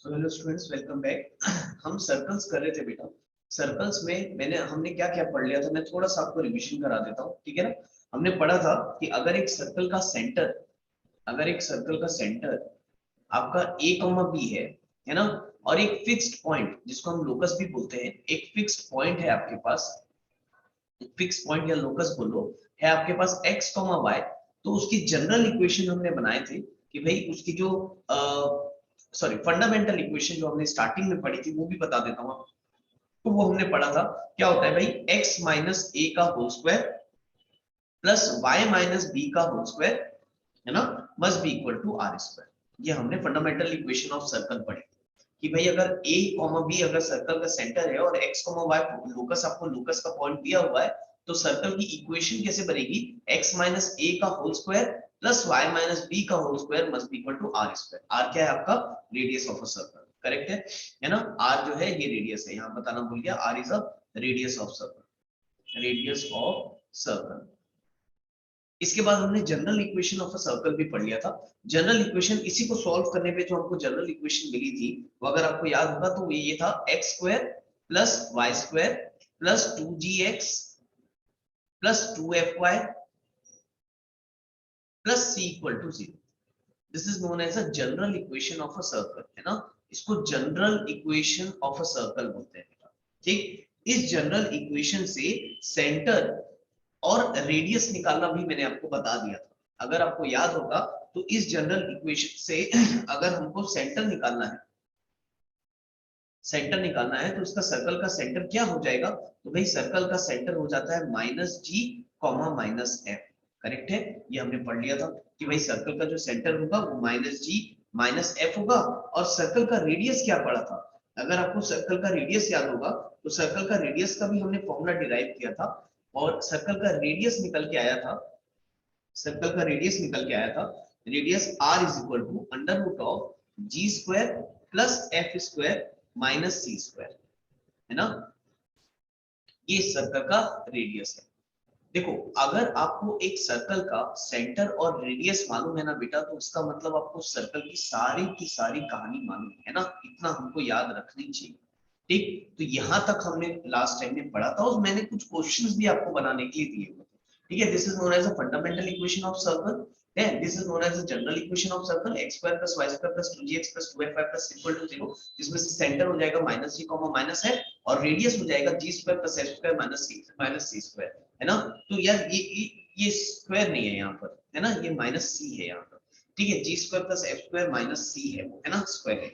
So hello students, welcome back. हम circles कर रहे थे बेटा। सर्कल्स में हमने क्या क्या पढ़ लिया था, मैं थोड़ा सा आपको रिवीजन करा देता हूँ, ठीक है ना। हमने पढ़ा था कि अगर एक सर्कल का सेंटर आपका ए कॉमा बी है ना, और एक फिक्स्ड पॉइंट जिसको हम लोकस भी बोलते हैं, एक फिक्स्ड पॉइंट है आपके पास, फिक्स पॉइंट या लोकस बोलो, है आपके पास x कॉमा y। तो उसकी जनरल इक्वेशन हमने बनाए थे कि भाई उसकी जो फंडामेंटल इक्वेशन जो हमने स्टार्टिंग में पढ़ी थी वो भी बता देता हूँ। तो वो हमने पढ़ा था, क्या होता है भाई, x माइनस ए का whole square plus y minus b का होल स्क्वायर, है ना, must be equal to r square. ये हमने फंडामेंटल इक्वेशन ऑफ सर्कल पढ़ी कि भाई अगर a कॉमा b अगर सर्कल का सेंटर है और x कॉमा y लोकस, आपको लोकस का पॉइंट दिया हुआ है, तो सर्कल की इक्वेशन कैसे बनेगी, x माइनस a का whole square plus y minus b का whole square must be equal to r square. R क्या है आपका, radius of a circle, correct है ना। आर जो है ये रेडियस है, यहाँ बताना भूल गया, r is a radius of circle, radius of circle. इसके बाद हमने general equation of a circle भी पढ़ लिया था। जनरल इक्वेशन, इसी को सॉल्व करने पे जो हमको जनरल इक्वेशन मिली थी, वो अगर आपको याद होगा तो ये था x square plus y square plus 2gx plus 2fy plus c equal to 0। This is known as a general equation of a circle, है ना। इसको general equation of a circle बोलते हैं बेटा, ठीक। इस जनरल इक्वेशन से सेंटर और रेडियस निकालना भी मैंने आपको बता दिया था। अगर आपको याद होगा तो इस जनरल इक्वेशन से अगर हमको सेंटर निकालना है तो इसका सर्कल का सेंटर क्या हो जाएगा, तो भाई सर्कल का सेंटर हो जाता है माइनस जी कॉमा माइनस एफ, करेक्ट है। ये हमने पढ़ लिया था कि भाई सर्कल का जो सेंटर होगा वो माइनस जी माइनस एफ होगा। और सर्कल का रेडियस क्या पड़ा था, अगर आपको सर्कल का रेडियस याद होगा तो सर्कल का रेडियस का भी हमने फॉर्मूला डिराइव किया था, और सर्कल का रेडियस निकल के आया था, radius r is equal to under root of g square plus f square minus c square, है ना। ये सर्कल का रेडियस है। देखो, अगर आपको एक सर्कल का सेंटर और रेडियस मालूम है ना बेटा, तो उसका मतलब आपको सर्कल की सारी कहानी मालूम है ना, इतना हमको याद रखनी चाहिए, ठीक। तो यहाँ तक हमने लास्ट टाइम में पढ़ा था, और मैंने कुछ क्वेश्चंस भी आपको बनाने के लिए दिए हुए थे, ठीक है। This is known as a fundamental equation of circle, है। This is known as a general equation of circle, x square plus y square plus 2gx plus 2fy plus equal to 0, जिसमें से सेंटर हो जाएगा minus जी comma minus है, और radius हो जाएगा g square plus f square minus c square, है ना। तो यार ये स्क्वायर नहीं है यहाँ पर, है ना, ये माइनस सी है यहाँ पर, ठीक है। G square plus f square minus c है वो, है ना, स्क्वायर है।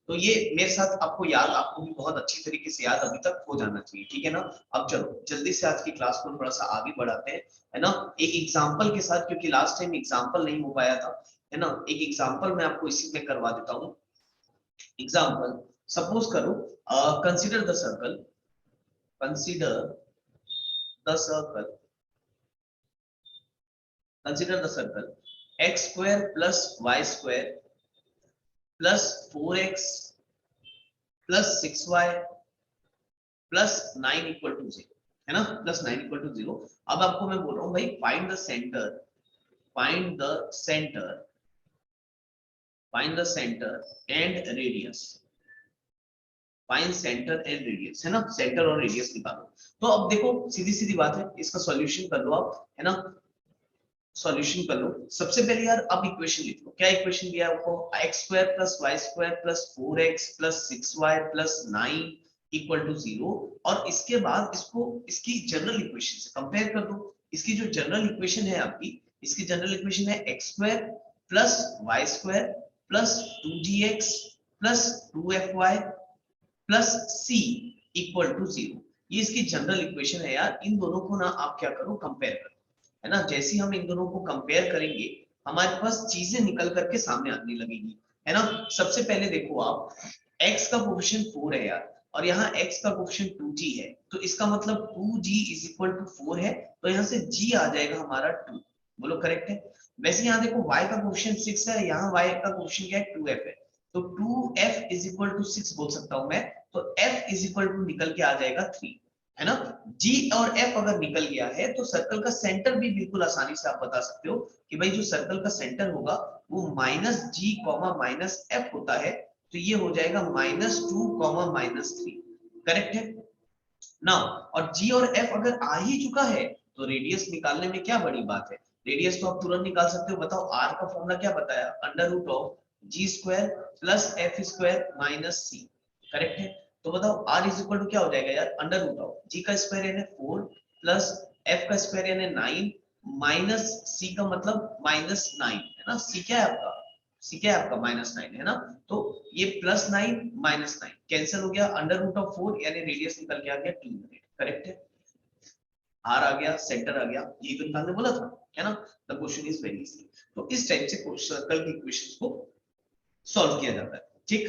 तो ये मेरे साथ आपको याद, आपको भी बहुत अच्छी तरीके से याद अभी तक हो जाना चाहिए, ठीक है ना। अब चलो जल्दी से आज की क्लास को थोड़ा सा आगे बढ़ाते हैं, है ना, एक एग्जांपल के साथ, क्योंकि लास्ट टाइम एग्जांपल नहीं हो पाया था, है ना। एक एग्जांपल मैं आपको इसी में करवा देता हूँ। एग्जांपल सपोज करो, consider the circle, consider the circle consider the circle x square plus y square plus 4x plus 6y plus 9 equal to 0, है ना, प्लस 9 इक्वल टू 0। अब आपको मैं बोल रहा हूँ भाई, find the centre and radius, find centre and radius, है ना, सेंटर और रेडियस निकालो। तो अब देखो, सीधी सीधी बात है, इसका सॉल्यूशन कर लो आप, है ना, सॉल्यूशन कर लो। सबसे पहले यार आप इक्वेशन लिख लो, क्या इक्वेशन दिया है आपको, x square plus y square plus 4x plus 6y plus 9 equal to 0, और इसके बाद इसको इसकी जनरल इक्वेशन से कंपेयर कर दो। इसकी जो जनरल इक्वेशन है आपकी, इसकी जनरल इक्वेशन है x square plus y square plus 2gx plus 2fy plus c equal to 0। ये इसकी जनरल इक्वेशन है यार। इन दोनों को ना आप क्या करो, कंपेयर करो, है ना। जैसे हम इन दोनों को कंपेयर करेंगे, हमारे पास चीजें निकल करके सामने आने लगेगी, है ना। सबसे पहले देखो आप, x का कोफिशिएंट 4 है यार, और यहाँ x का कोफिशिएंट 2g है, तो इसका मतलब 2g इज इक्वल टू 4 है, तो यहाँ से g आ जाएगा हमारा 2, बोलो करेक्ट है। वैसे यहाँ देखो y का कोफिशिएंट 6 है, यहाँ y का कोफिशिएंट क्या है, 2f है, तो 2f इज इक्वल टू 6 बोल सकता हूं मैं, तो f इज इक्वल टू निकल के आ जाएगा 3, है ना। G और F अगर निकल गया है तो सर्कल का सेंटर भी बिल्कुल आसानी से आप बता सकते हो कि भाई जो सर्कल का सेंटर होगा वो माइनस जी कॉमा माइनस एफ होता है, तो ये हो जाएगा -2, -3। करेक्ट है ना। और जी और एफ अगर आ ही चुका है तो रेडियस निकालने में क्या बड़ी बात है। रेडियस तो आप तुरंत निकाल सकते हो। बताओ आर का फॉर्मूला क्या बताया, √g² + f² - c। करेक्ट है। तो बताओ r इज इक्वल टू क्या हो जाएगा यार, √g का स्क्वायर यानी 4 प्लस f का स्क्वायर यानी 9 माइनस c का मतलब -9 है ना। c क्या है आपका, c क्या है आपका -9 है ना। तो ये +9 -9 कैंसिल हो गया, √4 यानी रेडियस निकल के आ गया 2 यूनिट। करेक्ट है। आर आ गया, सेंटर आ गया, यही तो निकालने बोला था, है ना। The question is very easy. तो इस टाइप से सर्कल की इक्वेशंस को सॉल्व किया जाता है। ठीक,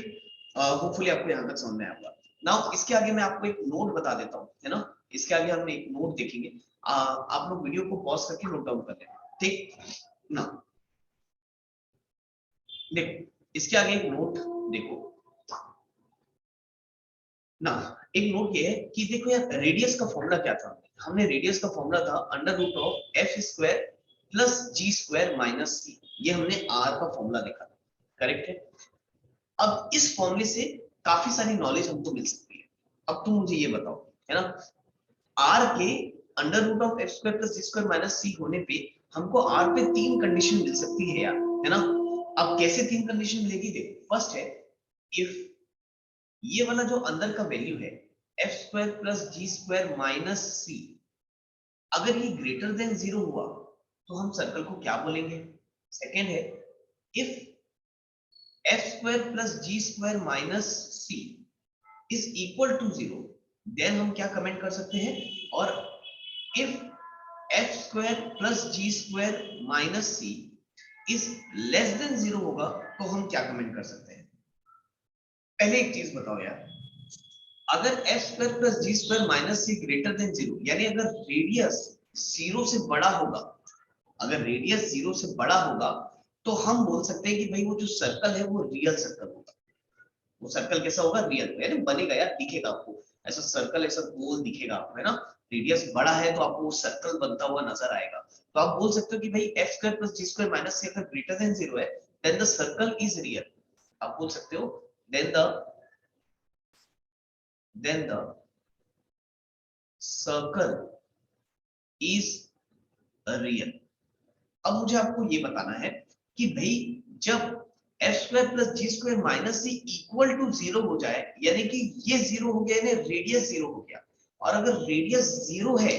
होपफुली आपको यहां तक समझ में आएगा। नाउ इसके आगे मैं आपको एक नोट बता देता हूं, है ना। इसके आगे हम एक नोट देखेंगे। आप लोग वीडियो को पॉज करके नोट डाउन कर लेना। ठीक ना, देखो इसके आगे एक नोट देखो ना। एक नोट ये है कि देखो यार रेडियस का फॉर्मूला क्या था। हमने रेडियस का फॉर्मूला था √f² + g² - c। ये हमने r का फॉर्मूला देखा था। करेक्ट है। अब इस फॉर्मूले से काफी सारी नॉलेज हमको मिल सकती है। अब तुम मुझे ये बताओ, है ना, r के √f² + g² - c होने पे हमको r पे 3 कंडीशन मिल सकती है यार, है ना। अब कैसे 3 कंडीशन मिलेगी, देखो फर्स्ट है इफ ये वाला जो अंदर का वैल्यू है f² + g² - c, अगर ये ग्रेटर देन 0 हुआ तो हम सर्कल को क्या बोलेंगे। सेकेंड है if f² + g² - c is equal to 0, then हम क्या कमेंट कर सकते हैं। और if f² + g² - c is less than 0 होगा तो हम क्या कमेंट कर सकते हैं। पहले एक चीज बताओ यार, अगर f² + g² - c greater than 0 यानी अगर रेडियस 0 से बड़ा होगा, अगर रेडियस 0 से बड़ा होगा तो हम बोल सकते हैं कि भाई वो जो सर्कल है वो रियल सर्कल होगा। वो सर्कल कैसा होगा, रियल यानी बनेगा यार, दिखेगा आपको ऐसा सर्कल, ऐसा गोल दिखेगा आपको, है ना। रेडियस बड़ा है तो आपको वो सर्कल बनता हुआ नजर आएगा। तो आप बोल सकते हो कि भाई f² + g² - c अगर ग्रेटर देन 0 है then the circle is real. आप बोल सकते हो then the circle is real. अब मुझे आपको ये बताना है कि भाई जब f² + g² - c equal to 0 हो जाए यानी कि ये 0 हो गया यानी रेडियस 0 हो गया, और अगर रेडियस 0 है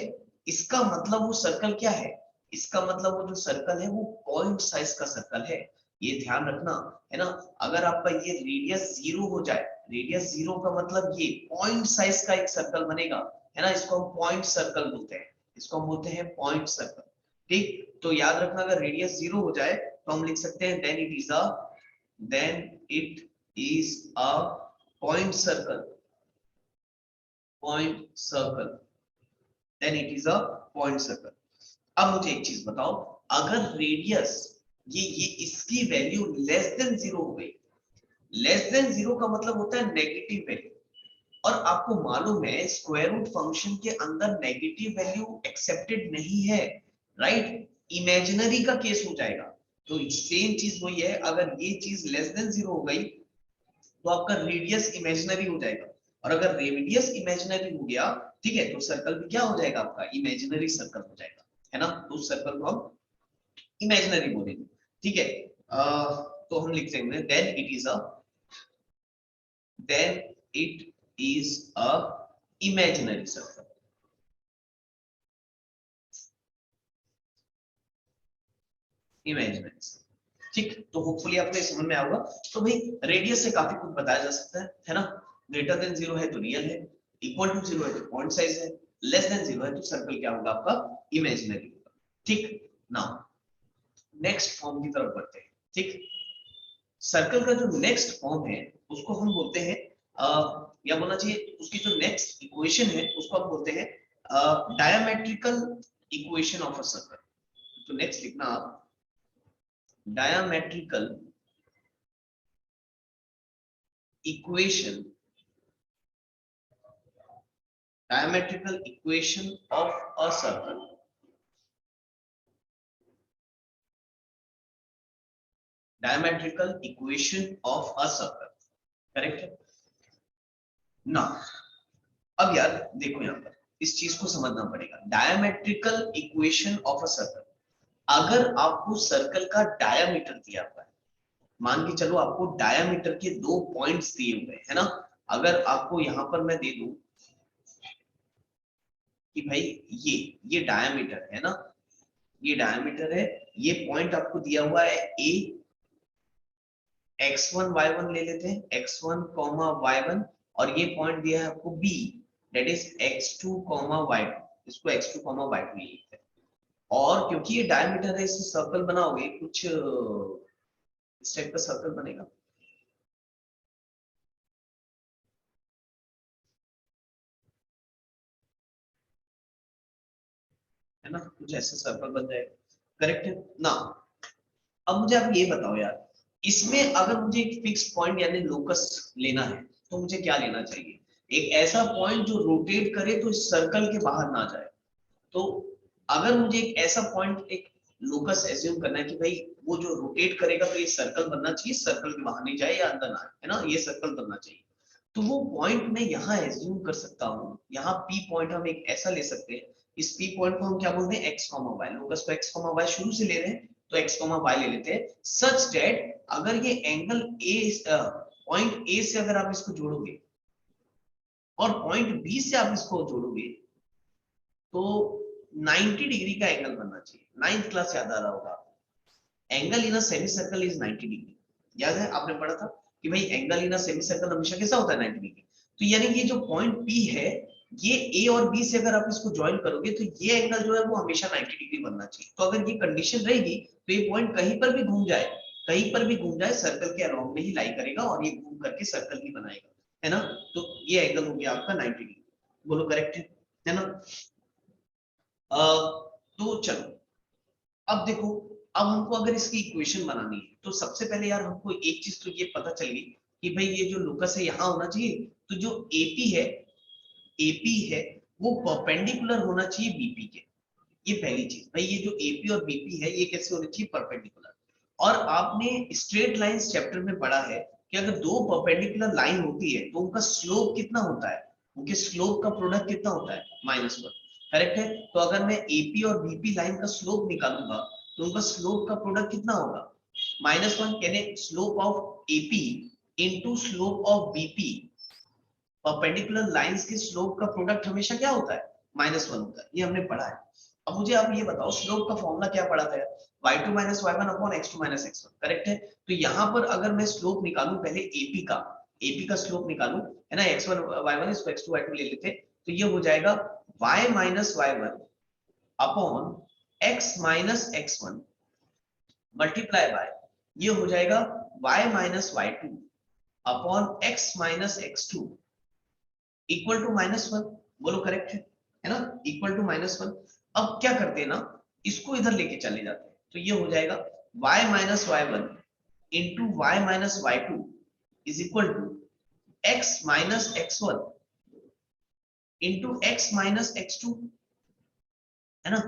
इसका मतलब वो सर्कल क्या है, इसका मतलब वो जो सर्कल है वो पॉइंट साइज का सर्कल है। ये ध्यान रखना, है ना। अगर आपका ये रेडियस 0 हो जाए, रेडियस 0 का मतलब ये पॉइंट साइज का एक सर्कल बनेगा, है ना। इसको हम पॉइंट सर्कल बोलते हैं, इसको हम बोलते हैं पॉइंट सर्कल। ठीक, तो याद रखना अगर रेडियस 0 हो जाए तो हम लिख सकते हैं then it is a point circle, point circle, then it is a point circle. अब मुझे एक चीज बताओ, अगर रेडियस ये इसकी वैल्यू लेस देन 0 हो गई, लेस देन 0 का मतलब होता है नेगेटिव वैल्यू, और आपको मालूम है स्क्वायर रूट फंक्शन के अंदर नेगेटिव वैल्यू एक्सेप्टेड नहीं है, राइट। इमेजिनरी का केस हो जाएगा। तो सेम चीज वही है, अगर ये चीज लेस देन 0 हो गई तो आपका रेडियस इमेजिनरी हो जाएगा, और अगर रेडियस इमेजिनरी हो गया, ठीक है, तो सर्कल भी क्या हो जाएगा आपका, इमेजिनरी सर्कल हो जाएगा, है ना। तो उस सर्कल को हम इमेजिनरी बोलेंगे। ठीक है, तो हम लिख देंगे then it is a imaginary circle. Imaginary, ठीक। तो होपफुली आपको ये समझ में आएगा। तो भाई रेडियस से काफी कुछ बताया जा सकता है ना। ग्रेटर देन 0 है तो रियल है, इक्वल टू 0 है तो पॉइंट साइज है, लेस देन 0 है तो सर्कल क्या होगा आपका, इमेजिनरी होगा। ठीक, नाउ नेक्स्ट फॉर्म की तरफ बढ़ते हैं। ठीक, सर्कल का जो नेक्स्ट फॉर्म है उसको हम बोलते हैं या बोलना चाहिए उसकी जो नेक्स्ट इक्वेशन है उसको हम बोलते हैं diametrical equation of a circle. तो नेक्स्ट लिखना आप diametrical equation, diametrical equation of a circle, diametrical equation of a circle। Correct है ना। अब यार देखो यहाँ पर इस चीज को समझना पड़ेगा, diametrical equation of a circle. अगर आपको सर्कल का डायामीटर दिया हुआ है, मान के चलो आपको डायामीटर के 2 पॉइंट्स दिए हुए है ना, अगर आपको यहाँ पर मैं दे दूं कि भाई ये डायामीटर है ना, ये डायामीटर है, ये पॉइंट आपको दिया हुआ है ए, x1 y1 ले लेते हैं, x1 y1, और ये पॉइंट दिया है आपको b, that is x2 y2, इसको x2 y2 ले लेते हैं। और क्योंकि ये डायमीटर है, इससे सर्कल बनाओगे कुछ इस टाइप का सर्कल बनेगा, है ना, कुछ ऐसे सर्कल बन जाएगा। करेक्ट है ना। अब मुझे आप ये बताओ यार, इसमें अगर मुझे एक फिक्स पॉइंट यानी लोकस लेना है तो मुझे क्या लेना चाहिए? एक ऐसा पॉइंट जो रोटेट करे तो इस सर्कल के बाहर ना जाए। तो अगर मुझे एक ऐसा पॉइंट, एक लोकस एज्यूम करना है कि भाई वो जो रोटेट करेगा तो ये सर्कल बनना चाहिए, सर्कल के बाहर नहीं जाए या अंदर ना आए, है ना, ये सर्कल बनना चाहिए। तो वो पॉइंट मैं यहाँ एज्यूम कर सकता हूँ, यहाँ पी पॉइंट हम एक ऐसा ले सकते हैं, इस पी पॉइंट को हम क्या बोलते हैं, एक्स कॉमा वाई, लोकस को एक्स कॉमा वाई शुरू से ले रहे हैं तो एक्स कॉमा वाई ले लेते हैं, सच दैट अगर ये एंगल ए, पॉइंट ए से अगर आप इसको जोड़ोगे और पॉइंट बी से आप इसको जोड़ोगे तो 90 डिग्री का एंगल बनना चाहिए। 9th क्लास याद आ रहा होगा, angle in a semi circle is 90 degree, याद है आपने पढ़ा था कि भाई angle in a semi circle हमेशा कैसा होता है, 90 डिग्री। तो यानी ये जो पॉइंट पी है, ये ए और बी से अगर आप इसको ज्वाइन करोगे तो ये एंगल जो है वो हमेशा 90 डिग्री बनना चाहिए। तो अगर ये कंडीशन रहेगी तो ये पॉइंट कहीं पर भी घूम जाए, कहीं पर भी घूम जाए, सर्कल के अराउंड में ही लाई करेगा और ये घूम करके सर्कल ही बनाएगा, है ना। तो ये एंगल हो गया आपका 90 डिग्री, बोलो करेक्ट है ना। तो चलो अब देखो, अब हमको अगर इसकी इक्वेशन बनानी है तो सबसे पहले यार हमको एक चीज तो ये पता चल गई कि भाई ये जो लोकस है यहाँ होना चाहिए, तो जो एपी है, एपी है वो परपेंडिकुलर होना चाहिए बीपी के। ये पहली चीज, भाई ये जो एपी और बीपी है ये कैसे होनी चाहिए, परपेंडिकुलर। और आपने स्ट्रेट लाइंस चैप्टर में पढ़ा है कि अगर दो परपेंडिकुलर लाइन होती है तो उनका स्लोप कितना होता है, उनके स्लोप का प्रोडक्ट कितना होता है, -1। करेक्ट है। तो अगर मैं एपी और बीपी लाइन का स्लोप निकालूंगा तो उनका स्लोप का प्रोडक्ट कितना होगा, -1। यानी slope of AP into slope of BP, perpendicular lines के स्लोप का प्रोडक्ट हमेशा क्या होता है, -1 होता है, ये हमने पढ़ा है। अब मुझे आप ये बताओ स्लोप का फॉर्मूला क्या पढ़ा था, y2 y1 upon x2 x1, correct है। तो यहाँ पर अगर मैं स्लोप निकालूं पहले एपी का स्लोप निकालूं, है ना, x1 y1, इसको x2 y2 ले लेते, तो ये हो जाएगा y y1 upon x x1 multiply by, ये हो जाएगा y y2 upon x x2 equal to -1, बोलो करेक्ट है ना, इक्वल टू -1। अब क्या करते हैं ना, इसको इधर लेके चले जाते हैं, तो ये हो जाएगा y y1 into y y2 is equal to x x1 into x x2, है ना।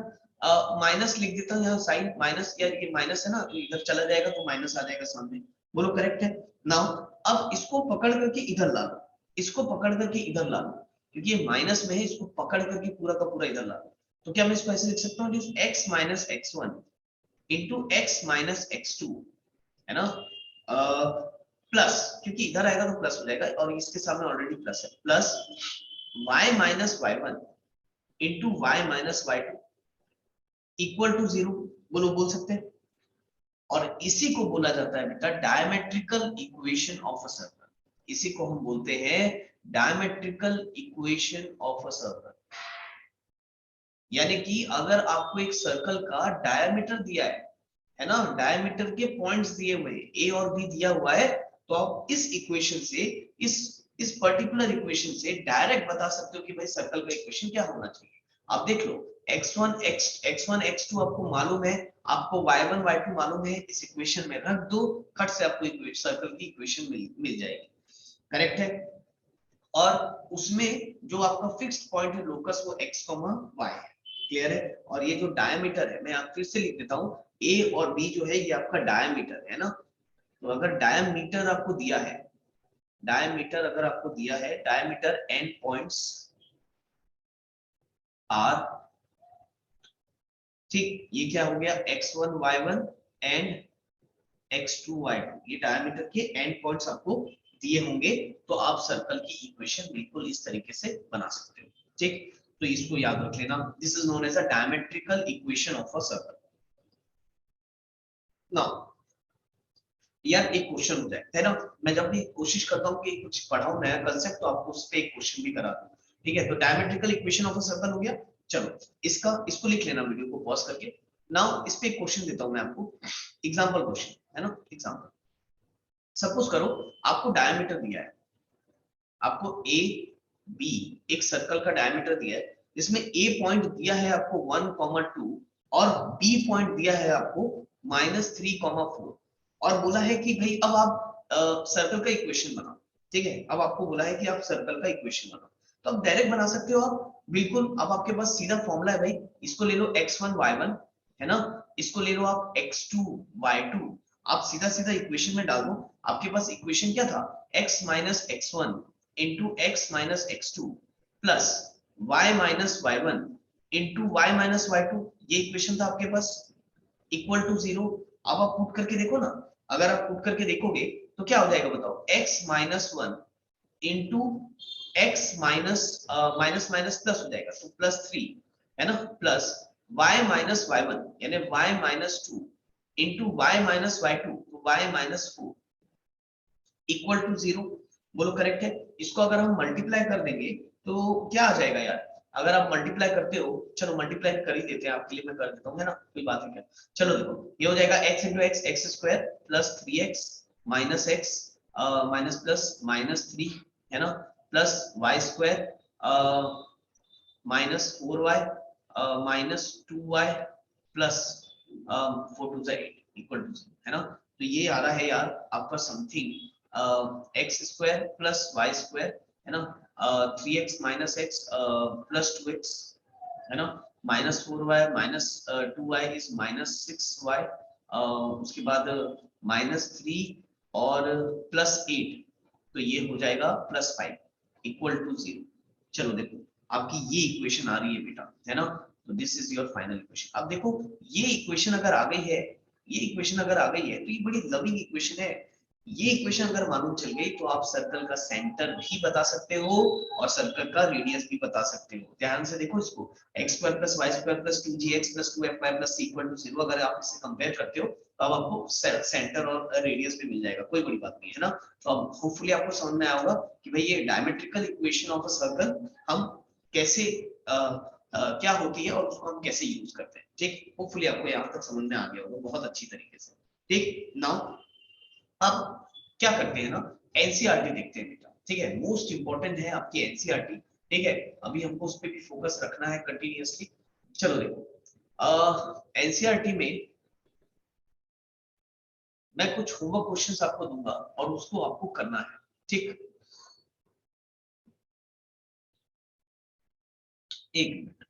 माइनस लिख देता हूँ यहाँ, साइन माइनस, या ये माइनस है ना तो इधर चला जाएगा तो माइनस आ जाएगा सामने, बोलो करेक्ट है। नाउ अब इसको पकड़ करके इधर ला लो, इसको पकड़ करके इधर ला लो, क्योंकि ये माइनस में है, इसको पकड़ करके पूरा का पूरा इधर ला लो। तो क्या मैं इसको ऐसे लिख सकता हूँ, x x1 into x x2, है ना, प्लस, क्योंकि इधर आएगा तो प्लस हो जाएगा और इसके सामने ऑलरेडी प्लस है, plus y y1 into y y2 equal to 0, बोलो बोल सकते हैं। और इसी को बोला जाता है बेटा diametrical equation of a circle, इसी को हम बोलते हैं diametrical equation of a circle. यानी कि अगर आपको एक सर्कल का डायमीटर दिया है ना, डायमीटर के पॉइंट्स दिए हुए हैं ए और बी दिया हुआ है, तो आप इस इक्वेशन से, इस पर्टिकुलर इक्वेशन से डायरेक्ट बता सकते हो कि भाई सर्कल का इक्वेशन क्या होना चाहिए। आप देख लो x1 x2 आपको मालूम है, आपको y1 y2 मालूम है, इस इक्वेशन में रख दो, खट से आपको सर्कल की इक्वेशन मिल जाएगी, करेक्ट है। और उसमें जो आपका फिक्स्ड पॉइंट है लोकस वो x, y है, क्लियर है। और ये जो डायमीटर है, मैं आप फिर से लिख देता हूँ, ए और बी जो है ये आपका डायमीटर है ना। तो अगर डायमीटर आपको दिया है डायमीटर अगर आपको दिया है, डायमीटर n पॉइंट्स आर, ठीक, ये क्या हो गया x1 y1 and x2 y2, ये डायमीटर के n पॉइंट्स आपको दिए होंगे, तो आप सर्कल की इक्वेशन बिल्कुल इस तरीके से बना सकते हो, ठीक। तो इसको याद रख लेना, this is known as a diametrical equation of a circle. Now यार एक क्वेश्चन हो जाए है ना, मैं जब भी कोशिश करता हूँ कि कुछ पढ़ाऊं नया कंसेप्ट, तो आपको उस पे एक क्वेश्चन भी करा दूं, ठीक है। तो diametrical equation of a circle हो गया, चलो इसको लिख लेना वीडियो को पॉज करके। नाउ इस पे एक क्वेश्चन देता हूं मैं आपको, एग्जांपल क्वेश्चन है ना, एग्जांपल। सपोज करो आपको डायमीटर दिया है, आपको ए बी एक सर्कल का डायमीटर दिया है, जिसमें ए पॉइंट दिया है आपको 1,2 और बी पॉइंट दिया है आपको -3,4, और बोला है कि भाई अब आप सर्कल का इक्वेशन बनाओ, ठीक है। अब आपको बोला है कि आप सर्कल का इक्वेशन बनाओ, तो आप डायरेक्ट बना सकते हो आप, बिल्कुल। अब आपके पास सीधा फॉर्मूला है भाई, इसको ले लो x1 y1 है ना, इसको ले लो आप x2 y2, आप सीधा सीधा इक्वेशन में डाल दो। आपके पास इक्वेशन क्या था, x minus x1 into x minus x2 plus y minus y1 into y minus y2, ये इक्वेशन था आपके पास, इक्वल टू 0। अब आप पुट करके देखो ना, अगर आप पुट करके देखोगे तो क्या हो जाएगा बताओ, x minus 1 into x minus minus minus plus हो जाएगा, तो +3 है ना, प्लस y माइनस y1 यानी y minus 2 into y minus y2, तो y माइनस 4 इक्वल टू 0। बोलो करेक्ट है। इसको अगर हम मल्टीप्लाई कर देंगे तो क्या आ जाएगा यार, अगर आप मल्टीप्लाई करते हो, चलो मल्टीप्लाई कर ही देते हैं, आपके लिए मैं कर देता हूँ है ना, कोई बात नहीं है। चलो देखो ये हो जाएगा x into x x square plus 3x minus x minus plus -3 है ना, plus y square -4y -2y plus 4 to 8 equal to 0 है ना। तो ये आ रहा है यार आपका something x square plus y square है ना, 3x minus x plus 2x है ना, -4y -2y इज -6y, उसके बाद -3 और +8, तो ये हो जाएगा +5 इक्वल टू 0। चलो देखो आपकी ये इक्वेशन आ रही है बेटा, है ना, तो this is your final equation. अब देखो ये इक्वेशन अगर आ गई है, ये इक्वेशन अगर आ गई है तो ये बड़ी लविंग इक्वेशन है। ये इक्वेशन अगर मालूम चल गई तो आप सर्कल का सेंटर भी बता सकते हो और सर्कल का रेडियस भी बता सकते हो। ध्यान से देखो इसको, x square plus y square plus 2gx plus 2fy plus c equal to 0, अगर आप इसे कंपेयर करते हो तो अब आपको सेंटर और रेडियस भी मिल जाएगा, कोई बड़ी बात नहीं है ना। तो अब होपफुली आपको समझ में आया होगा कि भाई ये diametrical equation of a circle हम कैसे क्या होती है और उसको हम कैसे यूज करते हैं, ठीक। होपफुली आपको यहाँ तक समझ में आ गया होगा बहुत अच्छी तरीके से, ठीक। नाउ अब क्या करते हैं ना, एनसीईआरटी देखते हैं बेटा, ठीक है, मोस्ट इंपॉर्टेंट है आपकी एनसीईआरटी, ठीक है। अभी हमको उस पर भी फोकस रखना है कंटिन्यूअसली। चलो देखो एनसीईआरटी में मैं कुछ होमवर्क क्वेश्चंस आपको दूंगा और उसको आपको करना है, ठीक। एक मिनट,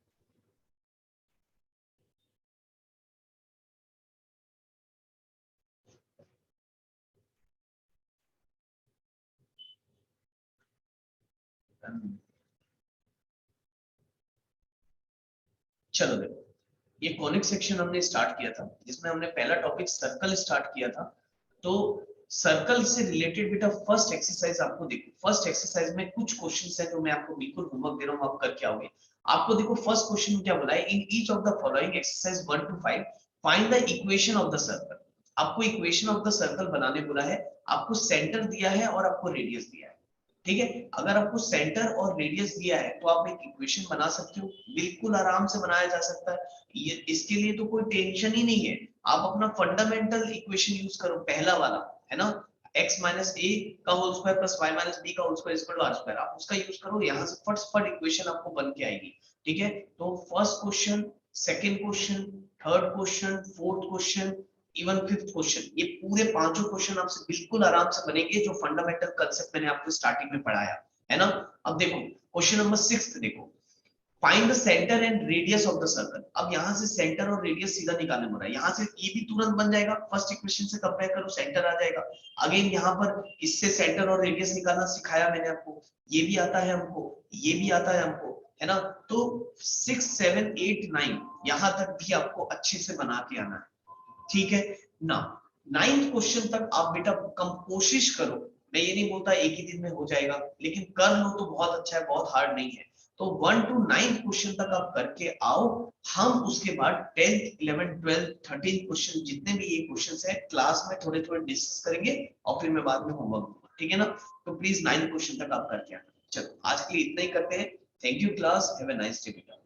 चलो देखो ये कॉनिक सेक्शन हमने स्टार्ट किया था, जिसमें हमने पहला टॉपिक सर्कल स्टार्ट किया था। तो सर्कल से रिलेटेड बेटा फर्स्ट एक्सरसाइज आपको देखो, फर्स्ट एक्सरसाइज में कुछ क्वेश्चंस हैं जो मैं आपको बिल्कुल होमवर्क दे रहा हूं, आप करके आओगे। आपको देखो फर्स्ट क्वेश्चन में क्या बोला है, in each of the following exercise 1 to 5 find the equation of the circle. आपको इक्वेशन ऑफ द सर्कल बनाने बोला है, आपको सेंटर दिया है और आपको रेडियस दिया है, ठीक है। अगर आपको सेंटर और रेडियस दिया है तो आप एक इक्वेशन बना सकते हो, बिल्कुल आराम से बनाया जा सकता है, ये इसके लिए तो कोई टेंशन ही नहीं है। आप अपना फंडामेंटल इक्वेशन यूज करो, पहला वाला है ना, x माइनस ए का whole square plus y minus b का whole square equal to r square, आप उसका यूज करो, यहाँ से फट इक्वेशन आपको बन के आएगी, ठीक है। तो first question, second question, third question, fourth question, even fifth question, ये पूरे पांचों क्वेश्चन आपसे बिल्कुल आराम से बनेंगे, जो फंडामेंटल कांसेप्ट मैंने आपको स्टार्टिंग में पढ़ाया है ना। अब देखो क्वेश्चन नंबर 6 देखो, find the centre and radius of the circle. अब यहाँ से सेंटर और रेडियस सीधा निकालने पड़ रहा है, यहाँ से ये भी तुरंत बन जाएगा, फर्स्ट इक्वेशन से कंपेयर करो सेंटर आ जाएगा। अगेन यहाँ पर इससे सेंटर और रेडियस निकालना सिखाया मैंने आपको, ये भी आता है हमको, ये भी आता है हमको, है ना। तो 6 7 8 9 यहाँ तक भी आपको अच्छे से बना के आना है, ठीक है ना। 9th क्वेश्चन तक आप बेटा कम कोशिश करो, मैं ये नहीं बोलता एक ही दिन में हो जाएगा, लेकिन कर लो तो बहुत अच्छा है, बहुत हार्ड नहीं है। तो 1 to 9 क्वेश्चन तक आप करके आओ, हम उसके बाद 10th 11th 12th 13th question जितने भी ये क्वेश्चंस है क्लास में थोड़े थोड़े डिस्कस करेंगे और फिर मैं बाद में होमवर्क दूंगा, ठीक है ना। तो प्लीज 9 क्वेश्चन तक आप करके आना। चलो आज के लिए इतना ही करते हैं। Thank you class, have a nice day बेटा।